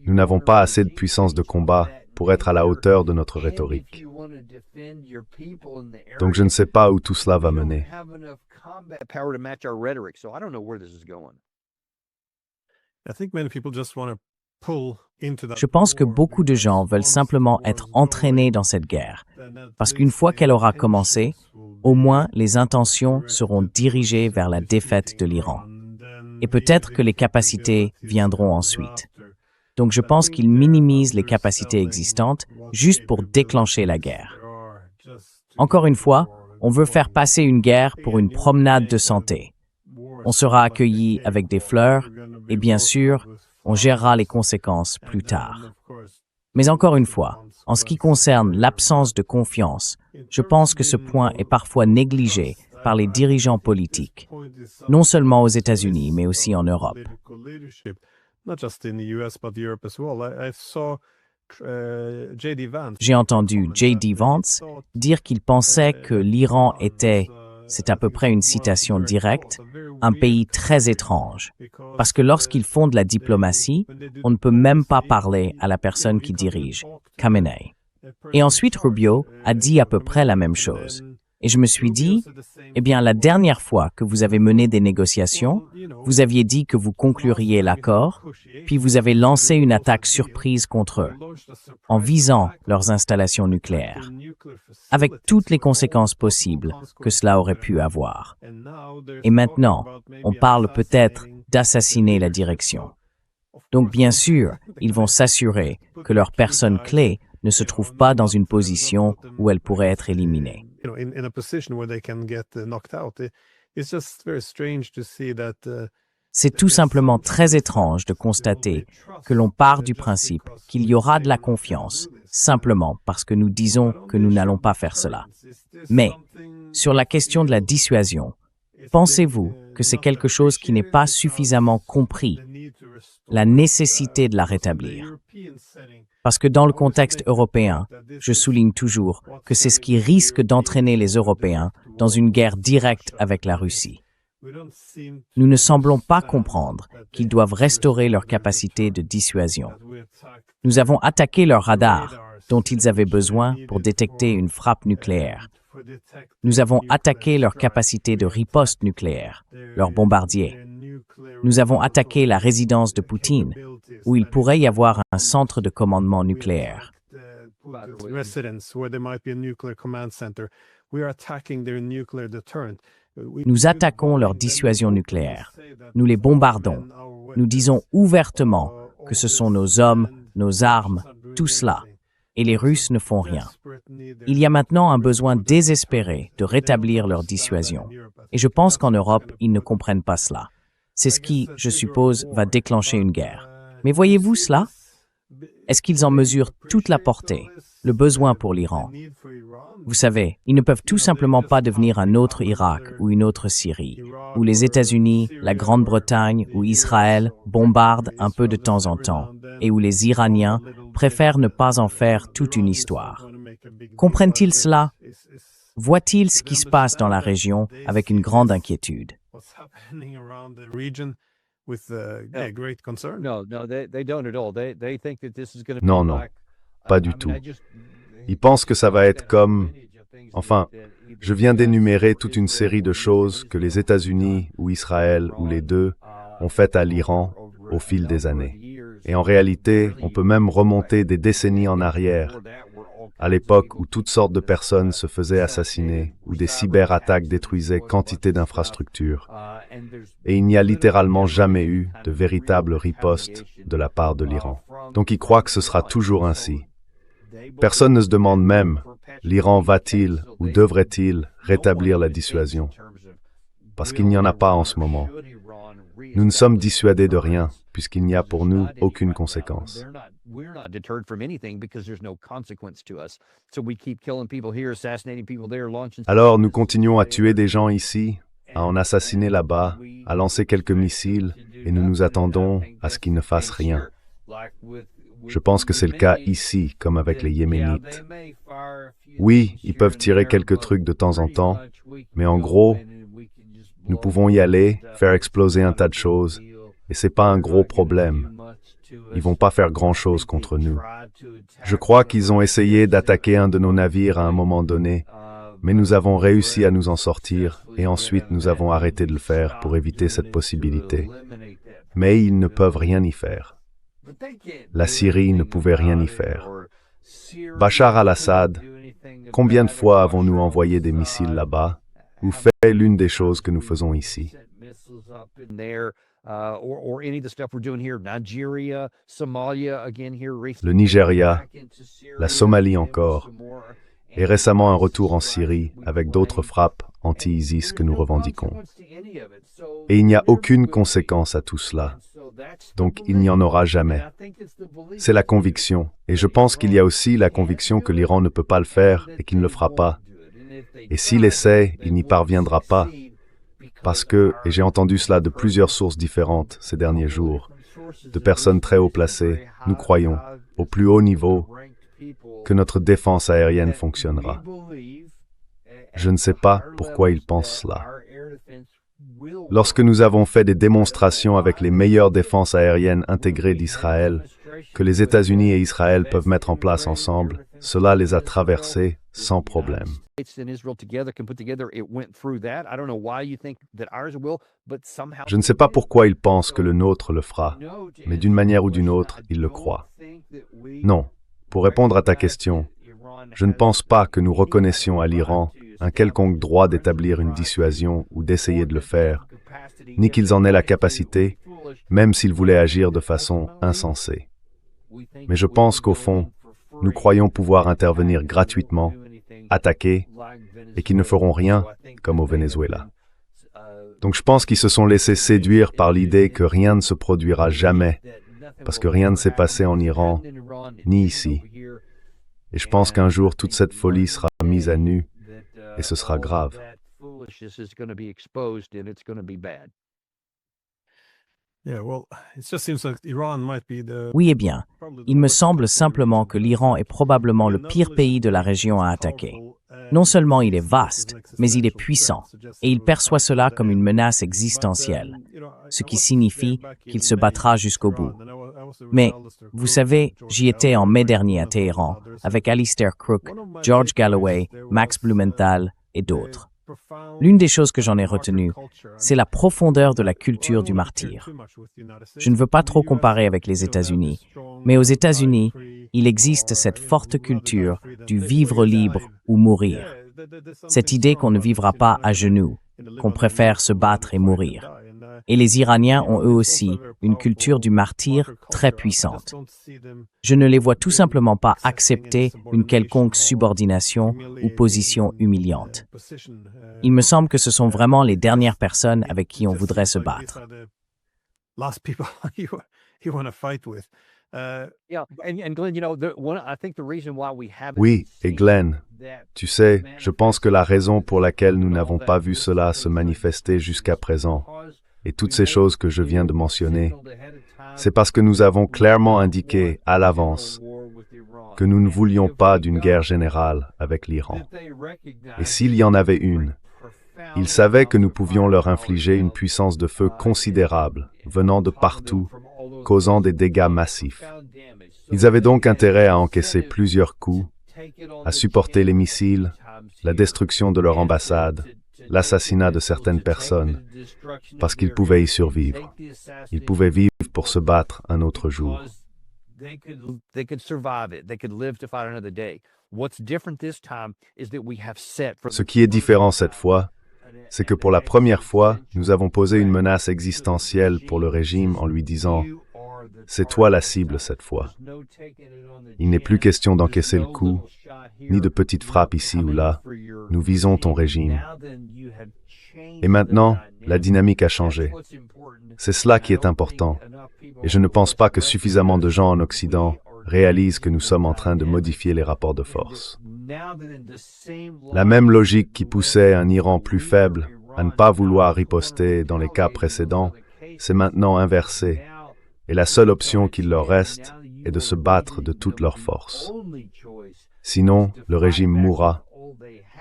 B: nous n'avons pas assez de puissance de combat pour être à la hauteur de notre rhétorique. Donc je ne sais pas où tout cela va mener.
A: Je pense que beaucoup de gens veulent simplement être entraînés dans cette guerre, parce qu'une fois qu'elle aura commencé, au moins les intentions seront dirigées vers la défaite de l'Iran. Et peut-être que les capacités viendront ensuite. Donc je pense qu'ils minimisent les capacités existantes juste pour déclencher la guerre. Encore une fois, on veut faire passer une guerre pour une promenade de santé. On sera accueilli avec des fleurs et bien sûr, on gérera les conséquences plus tard. Mais encore une fois, en ce qui concerne l'absence de confiance, je pense que ce point est parfois négligé par les dirigeants politiques, non seulement aux États-Unis, mais aussi en Europe. J'ai entendu J.D. Vance dire qu'il pensait que l'Iran était, c'est à peu près une citation directe, un pays très étrange. Parce que lorsqu'ils font de la diplomatie, on ne peut même pas parler à la personne qui dirige, Khamenei. Et ensuite Rubio a dit à peu près la même chose. Et je me suis dit, eh bien, la dernière fois que vous avez mené des négociations, vous aviez dit que vous concluriez l'accord, puis vous avez lancé une attaque surprise contre eux, en visant leurs installations nucléaires, avec toutes les conséquences possibles que cela aurait pu avoir. Et maintenant, on parle peut-être d'assassiner la direction. Donc, bien sûr, ils vont s'assurer que leurs personnes clés ne se trouvent pas dans une position où elles pourraient être éliminées.
C: In a position where they can get knocked out. It's just very strange to see that
A: C'est tout simplement très étrange de constater que l'on part du principe qu'il y aura de la confiance, simplement parce que nous disons que nous n'allons pas faire cela. Mais, sur la question de la dissuasion, pensez-vous que c'est quelque chose qui n'est pas suffisamment compris, la nécessité de la rétablir? Parce que dans le contexte européen, je souligne toujours que c'est ce qui risque d'entraîner les Européens dans une guerre directe avec la Russie. Nous ne semblons pas comprendre qu'ils doivent restaurer leur capacité de dissuasion. Nous avons attaqué leurs radars, dont ils avaient besoin pour détecter une frappe nucléaire. Nous avons attaqué leur capacité de riposte nucléaire, leurs bombardiers. Nous avons attaqué la résidence de Poutine, où il pourrait y avoir un centre de commandement nucléaire. Nous attaquons leur dissuasion nucléaire. Nous les bombardons. Nous disons ouvertement que ce sont nos hommes, nos armes, tout cela. Et les Russes ne font rien. Il y a maintenant un besoin désespéré de rétablir leur dissuasion. Et je pense qu'en Europe, ils ne comprennent pas cela. C'est ce qui, je suppose, va déclencher une guerre. Mais voyez-vous cela? Est-ce qu'ils en mesurent toute la portée, le besoin pour l'Iran? Vous savez, ils ne peuvent tout simplement pas devenir un autre Irak ou une autre Syrie, où les États-Unis, la Grande-Bretagne ou Israël bombardent un peu de temps en temps, et où les Iraniens préfèrent ne pas en faire toute une histoire. Comprennent-ils cela? Voient-ils ce qui se passe dans la région avec une grande inquiétude?
B: Non, non, pas du tout. Ils pensent que ça va être comme... Enfin, je viens d'énumérer toute une série de choses que les États-Unis ou Israël ou les deux ont faites à l'Iran au fil des années. Et en réalité, on peut même remonter des décennies en arrière, à l'époque où toutes sortes de personnes se faisaient assassiner, où des cyberattaques détruisaient quantité d'infrastructures. Et il n'y a littéralement jamais eu de véritable riposte de la part de l'Iran. Donc ils croient que ce sera toujours ainsi. Personne ne se demande même, l'Iran va-t-il ou devrait-il rétablir la dissuasion? Parce qu'il n'y en a pas en ce moment. Nous ne sommes dissuadés de rien, puisqu'il n'y a pour nous aucune conséquence. Alors nous continuons à tuer des gens ici, à en assassiner là-bas, à lancer quelques missiles, et nous nous attendons à ce qu'ils ne fassent rien. Je pense que c'est le cas ici, comme avec les Yéménites. Oui, ils peuvent tirer quelques trucs de temps en temps, mais en gros, nous pouvons y aller, faire exploser un tas de choses, et c'est pas un gros problème. Ils vont pas faire grand-chose contre nous. Je crois qu'ils ont essayé d'attaquer un de nos navires à un moment donné, mais nous avons réussi à nous en sortir, et ensuite nous avons arrêté de le faire pour éviter cette possibilité. Mais ils ne peuvent rien y faire. La Syrie ne pouvait rien y faire. Bachar al-Assad, combien de fois avons-nous envoyé des missiles là-bas, ou fait l'une des choses que nous faisons ici? Le Nigeria, la Somalie encore, et récemment un retour en Syrie avec d'autres frappes anti-ISIS que nous revendiquons. Et il n'y a aucune conséquence à tout cela. Donc il n'y en aura jamais. C'est la conviction. Et je pense qu'il y a aussi la conviction que l'Iran ne peut pas le faire et qu'il ne le fera pas. Et s'il essaie, il n'y parviendra pas. Parce que, et j'ai entendu cela de plusieurs sources différentes ces derniers jours, de personnes très haut placées, nous croyons, au plus haut niveau, que notre défense aérienne fonctionnera. Je ne sais pas pourquoi ils pensent cela. Lorsque nous avons fait des démonstrations avec les meilleures défenses aériennes intégrées d'Israël, que les États-Unis et Israël peuvent mettre en place ensemble, cela les a traversés sans problème. Je ne sais pas pourquoi ils pensent que le nôtre le fera, mais d'une manière ou d'une autre, ils le croient. Non, pour répondre à ta question, je ne pense pas que nous reconnaissions à l'Iran un quelconque droit d'établir une dissuasion ou d'essayer de le faire, ni qu'ils en aient la capacité, même s'ils voulaient agir de façon insensée. Mais je pense qu'au fond, nous croyons pouvoir intervenir gratuitement, attaquer, et qu'ils ne feront rien, comme au Venezuela. Donc je pense qu'ils se sont laissés séduire par l'idée que rien ne se produira jamais, parce que rien ne s'est passé en Iran, ni ici. Et je pense qu'un jour, toute cette folie sera mise à nu, et ce sera grave.
A: Oui, eh bien, il me semble simplement que l'Iran est probablement le pire pays de la région à attaquer. Non seulement il est vaste, mais il est puissant, et il perçoit cela comme une menace existentielle, ce qui signifie qu'il se battra jusqu'au bout. Mais, vous savez, j'y étais en mai dernier à Téhéran, avec Alistair Crooke, George Galloway, Max Blumenthal et d'autres. L'une des choses que j'en ai retenues, c'est la profondeur de la culture du martyr. Je ne veux pas trop comparer avec les États-Unis, mais aux États-Unis, il existe cette forte culture du vivre libre ou mourir. Cette idée qu'on ne vivra pas à genoux, qu'on préfère se battre et mourir. Et les Iraniens ont eux aussi une culture du martyr très puissante. Je ne les vois tout simplement pas accepter une quelconque subordination ou position humiliante. Il me semble que ce sont vraiment les dernières personnes avec qui on voudrait se battre.
B: Oui, et Glenn, tu sais, je pense que la raison pour laquelle nous n'avons pas vu cela se manifester jusqu'à présent, et toutes ces choses que je viens de mentionner, c'est parce que nous avons clairement indiqué à l'avance que nous ne voulions pas d'une guerre générale avec l'Iran. Et s'il y en avait une, ils savaient que nous pouvions leur infliger une puissance de feu considérable, venant de partout, causant des dégâts massifs. Ils avaient donc intérêt à encaisser plusieurs coups, à supporter les missiles, la destruction de leur ambassade, l'assassinat de certaines personnes, parce qu'ils pouvaient y survivre. Ils pouvaient vivre pour se battre un autre jour. Ce qui est différent cette fois, c'est que pour la première fois, nous avons posé une menace existentielle pour le régime en lui disant « C'est toi la cible cette fois. Il n'est plus question d'encaisser le coup, ni de petites frappes ici ou là. Nous visons ton régime. » Et maintenant, la dynamique a changé. C'est cela qui est important. Et je ne pense pas que suffisamment de gens en Occident réalisent que nous sommes en train de modifier les rapports de force. La même logique qui poussait un Iran plus faible à ne pas vouloir riposter dans les cas précédents, s'est maintenant inversée. Et la seule option qu'il leur reste est de se battre de toutes leurs forces. Sinon, le régime mourra.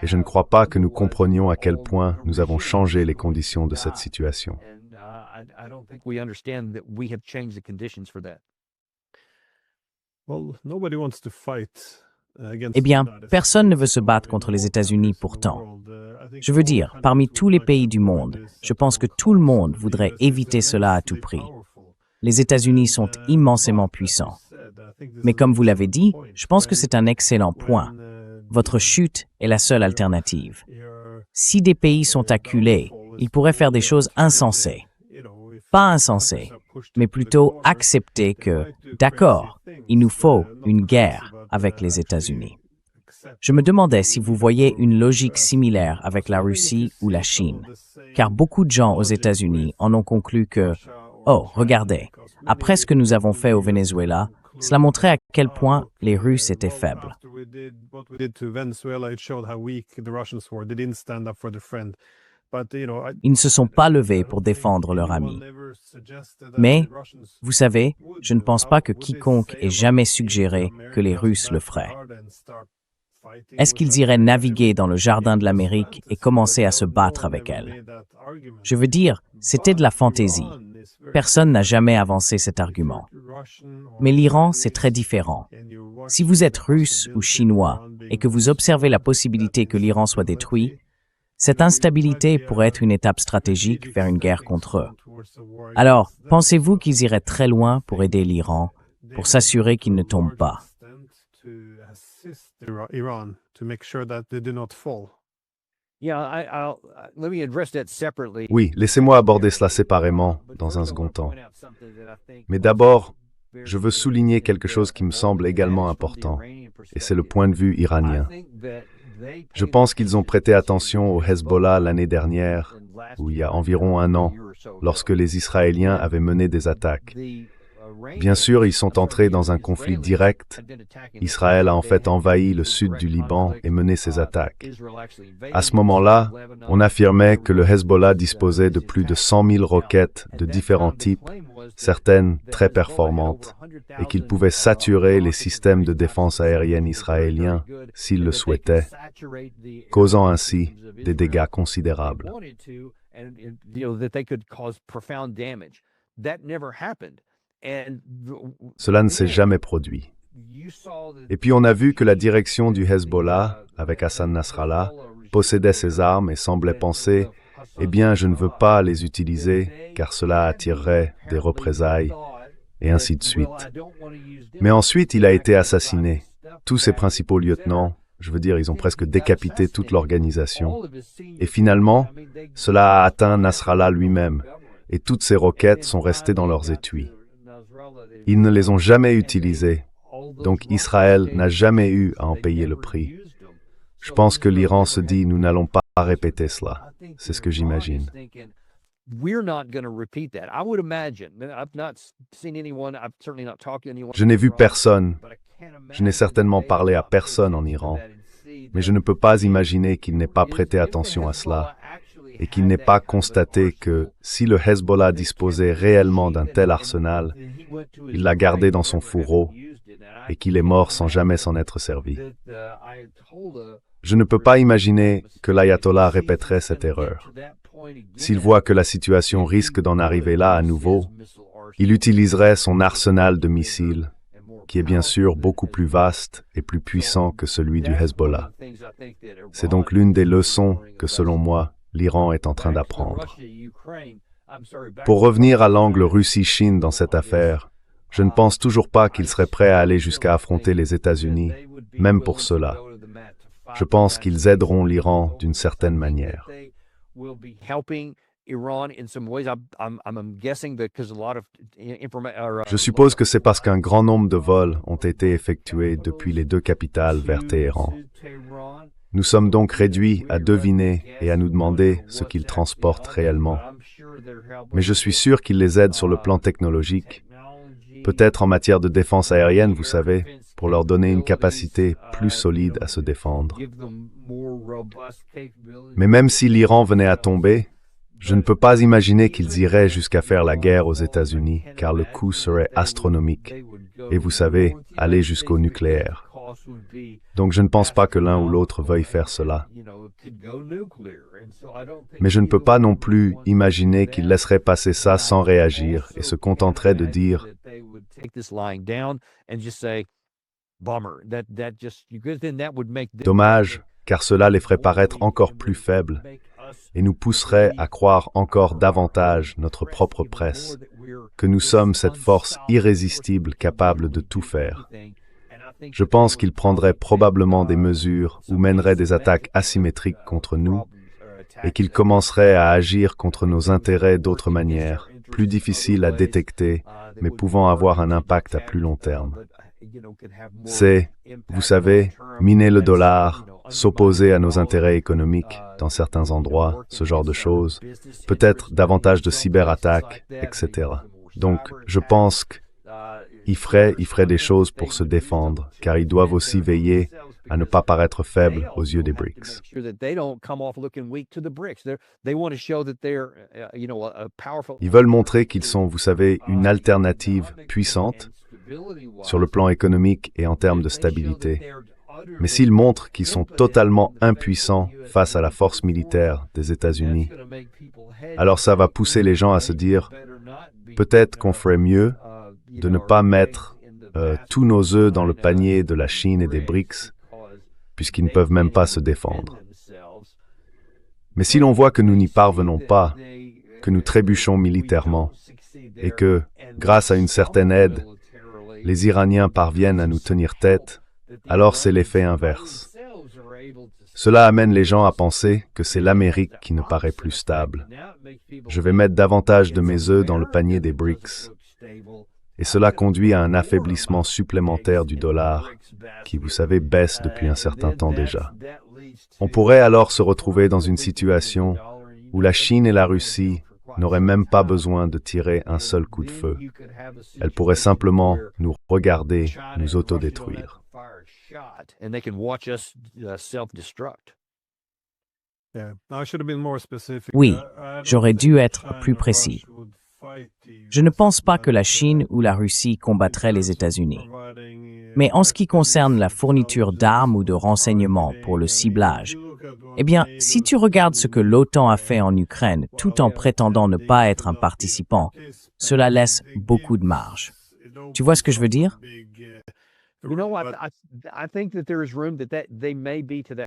B: Et je ne crois pas que nous comprenions à quel point nous avons changé les conditions de cette situation.
A: Eh bien, personne ne veut se battre contre les États-Unis pourtant. Je veux dire, parmi tous les pays du monde, je pense que tout le monde voudrait éviter cela à tout prix. Les États-Unis sont immensément puissants. Mais comme vous l'avez dit, je pense que c'est un excellent point. Votre chute est la seule alternative. Si des pays sont acculés, ils pourraient faire des choses insensées. Pas insensées, mais plutôt accepter que, d'accord, il nous faut une guerre avec les États-Unis. Je me demandais si vous voyez une logique similaire avec la Russie ou la Chine, car beaucoup de gens aux États-Unis en ont conclu que, oh, regardez, après ce que nous avons fait au Venezuela, cela montrait à quel point les Russes étaient faibles. Ils ne se sont pas levés pour défendre leur ami. Mais, vous savez, je ne pense pas que quiconque ait jamais suggéré que les Russes le feraient. Est-ce qu'ils iraient naviguer dans le jardin de l'Amérique et commencer à se battre avec elle? Je veux dire, c'était de la fantaisie. Personne n'a jamais avancé cet argument. Mais l'Iran, c'est très différent. Si vous êtes russe ou chinois et que vous observez la possibilité que l'Iran soit détruit, cette instabilité pourrait être une étape stratégique vers une guerre contre eux. Alors, pensez-vous qu'ils iraient très loin pour aider l'Iran, pour s'assurer qu'il ne tombe pas?
B: Oui, laissez-moi aborder cela séparément dans un second temps. Mais d'abord, je veux souligner quelque chose qui me semble également important, et c'est le point de vue iranien. Je pense qu'ils ont prêté attention au Hezbollah l'année dernière ou il y a environ un an, lorsque les Israéliens avaient mené des attaques. Bien sûr, ils sont entrés dans un conflit direct. Israël a en fait envahi le sud du Liban et mené ses attaques. À ce moment-là, on affirmait que le Hezbollah disposait de plus de 100 000 roquettes de différents types, certaines très performantes, et qu'il pouvait saturer les systèmes de défense aérienne israéliens s'il le souhaitait, causant ainsi des dégâts considérables. Cela ne s'est jamais produit. Et puis on a vu que la direction du Hezbollah, avec Hassan Nasrallah, possédait ces armes et semblait penser « Eh bien, je ne veux pas les utiliser, car cela attirerait des représailles, et ainsi de suite. » Mais ensuite, il a été assassiné. Tous ses principaux lieutenants, je veux dire, ils ont presque décapité toute l'organisation. Et finalement, cela a atteint Nasrallah lui-même, et toutes ces roquettes sont restées dans leurs étuis. Ils ne les ont jamais utilisées, donc Israël n'a jamais eu à en payer le prix. Je pense que l'Iran se dit « nous n'allons pas répéter cela ». C'est ce que j'imagine. Je n'ai vu personne, je n'ai certainement parlé à personne en Iran, mais je ne peux pas imaginer qu'il n'ait pas prêté attention à cela et qu'il n'ait pas constaté que si le Hezbollah disposait réellement d'un tel arsenal, il l'a gardé dans son fourreau et qu'il est mort sans jamais s'en être servi. Je ne peux pas imaginer que l'ayatollah répéterait cette erreur. S'il voit que la situation risque d'en arriver là à nouveau, il utiliserait son arsenal de missiles, qui est bien sûr beaucoup plus vaste et plus puissant que celui du Hezbollah. C'est donc l'une des leçons que, selon moi, l'Iran est en train d'apprendre. Pour revenir à l'angle Russie-Chine dans cette affaire, je ne pense toujours pas qu'ils seraient prêts à aller jusqu'à affronter les États-Unis, même pour cela. Je pense qu'ils aideront l'Iran d'une certaine manière. Je suppose que c'est parce qu'un grand nombre de vols ont été effectués depuis les deux capitales vers Téhéran. Nous sommes donc réduits à deviner et à nous demander ce qu'ils transportent réellement. Mais je suis sûr qu'ils les aident sur le plan technologique, peut-être en matière de défense aérienne, vous savez, pour leur donner une capacité plus solide à se défendre. Mais même si l'Iran venait à tomber, je ne peux pas imaginer qu'ils iraient jusqu'à faire la guerre aux États-Unis, car le coût serait astronomique. Et vous savez, aller jusqu'au nucléaire. Donc je ne pense pas que l'un ou l'autre veuille faire cela. Mais je ne peux pas non plus imaginer qu'ils laisseraient passer ça sans réagir et se contenteraient de dire « Dommage, car cela les ferait paraître encore plus faibles et nous pousserait à croire encore davantage notre propre presse, que nous sommes cette force irrésistible capable de tout faire. » Je pense qu'ils prendraient probablement des mesures ou mèneraient des attaques asymétriques contre nous et qu'ils commenceraient à agir contre nos intérêts d'autres manières, plus difficiles à détecter, mais pouvant avoir un impact à plus long terme. C'est, vous savez, miner le dollar, s'opposer à nos intérêts économiques dans certains endroits, ce genre de choses, peut-être davantage de cyberattaques, etc. Donc, je pense qu'ils feraient des choses pour se défendre, car ils doivent aussi veiller à ne pas paraître faibles aux yeux des BRICS. Ils veulent montrer qu'ils sont, vous savez, une alternative puissante sur le plan économique et en termes de stabilité. Mais s'ils montrent qu'ils sont totalement impuissants face à la force militaire des États-Unis, alors ça va pousser les gens à se dire « peut-être qu'on ferait mieux de ne pas mettre tous nos œufs dans le panier de la Chine et des BRICS, puisqu'ils ne peuvent même pas se défendre. » Mais si l'on voit que nous n'y parvenons pas, que nous trébuchons militairement, et que, grâce à une certaine aide, les Iraniens parviennent à nous tenir tête, alors c'est l'effet inverse. Cela amène les gens à penser que c'est l'Amérique qui ne paraît plus stable. Je vais mettre davantage de mes œufs dans le panier des BRICS. Et cela conduit à un affaiblissement supplémentaire du dollar, qui, vous savez, baisse depuis un certain temps déjà. On pourrait alors se retrouver dans une situation où la Chine et la Russie n'auraient même pas besoin de tirer un seul coup de feu. Elles pourraient simplement nous regarder nous autodétruire.
A: Oui, j'aurais dû être plus précis. Je ne pense pas que la Chine ou la Russie combattraient les États-Unis. Mais en ce qui concerne la fourniture d'armes ou de renseignements pour le ciblage, eh bien, si tu regardes ce que l'OTAN a fait en Ukraine tout en prétendant ne pas être un participant, cela laisse beaucoup de marge. Tu vois ce que je veux dire?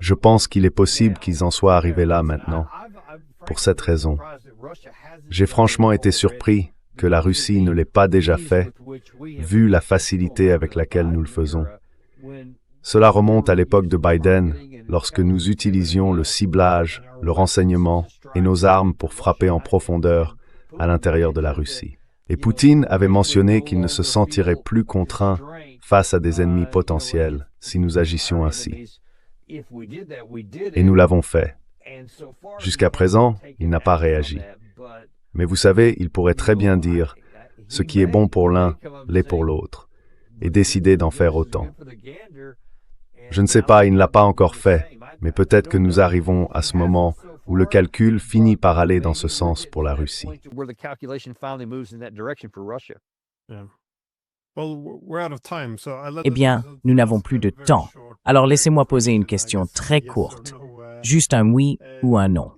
B: Je pense qu'il est possible qu'ils en soient arrivés là maintenant, pour cette raison. J'ai franchement été surpris que la Russie ne l'ait pas déjà fait, vu la facilité avec laquelle nous le faisons. Cela remonte à l'époque de Biden, lorsque nous utilisions le ciblage, le renseignement et nos armes pour frapper en profondeur à l'intérieur de la Russie. Et Poutine avait mentionné qu'il ne se sentirait plus contraint face à des ennemis potentiels si nous agissions ainsi. Et nous l'avons fait. Jusqu'à présent, il n'a pas réagi. Mais vous savez, il pourrait très bien dire « ce qui est bon pour l'un, l'est pour l'autre » et décider d'en faire autant. Je ne sais pas, il ne l'a pas encore fait, mais peut-être que nous arrivons à ce moment où le calcul finit par aller dans ce sens pour la Russie.
A: Eh bien, nous n'avons plus de temps. Alors laissez-moi poser une question très courte. Juste un oui ou un non.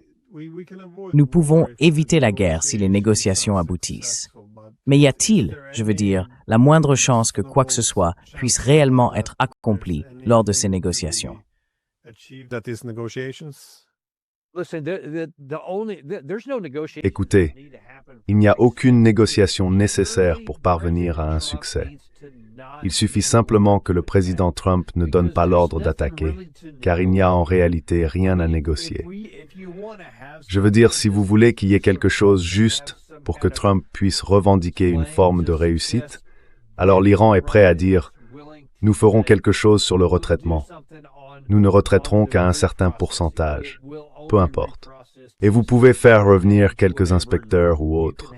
A: Nous pouvons éviter la guerre si les négociations aboutissent. Mais y a-t-il, je veux dire, la moindre chance que quoi que ce soit puisse réellement être accompli lors de ces négociations?
B: Écoutez, il n'y a aucune négociation nécessaire pour parvenir à un succès. Il suffit simplement que le président Trump ne donne pas l'ordre d'attaquer, car il n'y a en réalité rien à négocier. Je veux dire, si vous voulez qu'il y ait quelque chose juste pour que Trump puisse revendiquer une forme de réussite, alors l'Iran est prêt à dire « Nous ferons quelque chose sur le retraitement. Nous ne retraiterons qu'à un certain pourcentage. Peu importe. Et vous pouvez faire revenir quelques inspecteurs ou autres.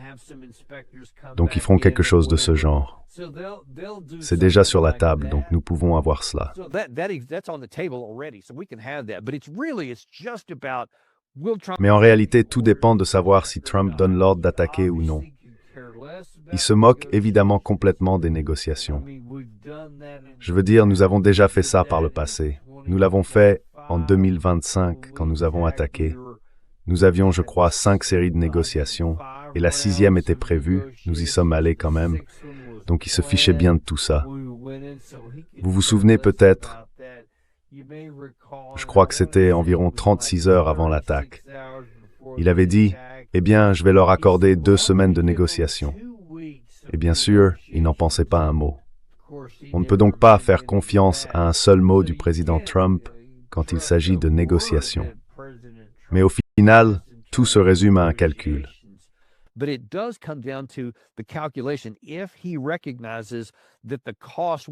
B: Donc ils feront quelque chose de ce genre. C'est déjà sur la table, donc nous pouvons avoir cela. Mais en réalité, tout dépend de savoir si Trump donne l'ordre d'attaquer ou non. Il se moque évidemment complètement des négociations. Je veux dire, nous avons déjà fait ça par le passé. Nous l'avons fait en 2025 quand nous avons attaqué. Nous avions, je crois, 5 séries de négociations et la 6e était prévue. Nous y sommes allés quand même. Donc il se fichait bien de tout ça. Vous vous souvenez peut-être, je crois que c'était environ 36 heures avant l'attaque. Il avait dit, eh bien, je vais leur accorder 2 semaines de négociations. Et bien sûr, il n'en pensait pas un mot. On ne peut donc pas faire confiance à un seul mot du président Trump quand il s'agit de négociations. Mais au final, tout se résume à un calcul.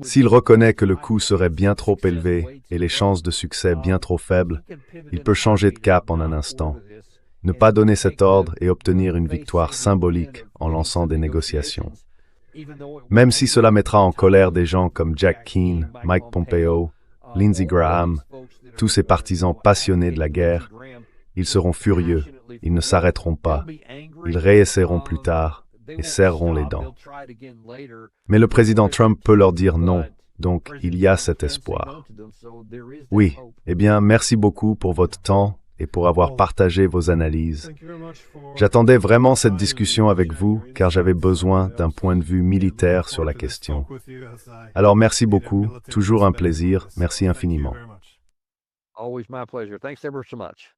B: S'il reconnaît que le coût serait bien trop élevé et les chances de succès bien trop faibles, il peut changer de cap en un instant, ne pas donner cet ordre et obtenir une victoire symbolique en lançant des négociations. Même si cela mettra en colère des gens comme Jack Keane, Mike Pompeo, Lindsey Graham, tous ces partisans passionnés de la guerre, ils seront furieux, ils ne s'arrêteront pas, ils réessaieront plus tard et serreront les dents. Mais le président Trump peut leur dire non, donc il y a cet espoir. Oui, eh bien, merci beaucoup pour votre temps et pour avoir partagé vos analyses. J'attendais vraiment cette discussion avec vous, car j'avais besoin d'un point de vue militaire sur la question. Alors merci beaucoup, toujours un plaisir, merci infiniment.
C: Always my pleasure. Thanks ever so much.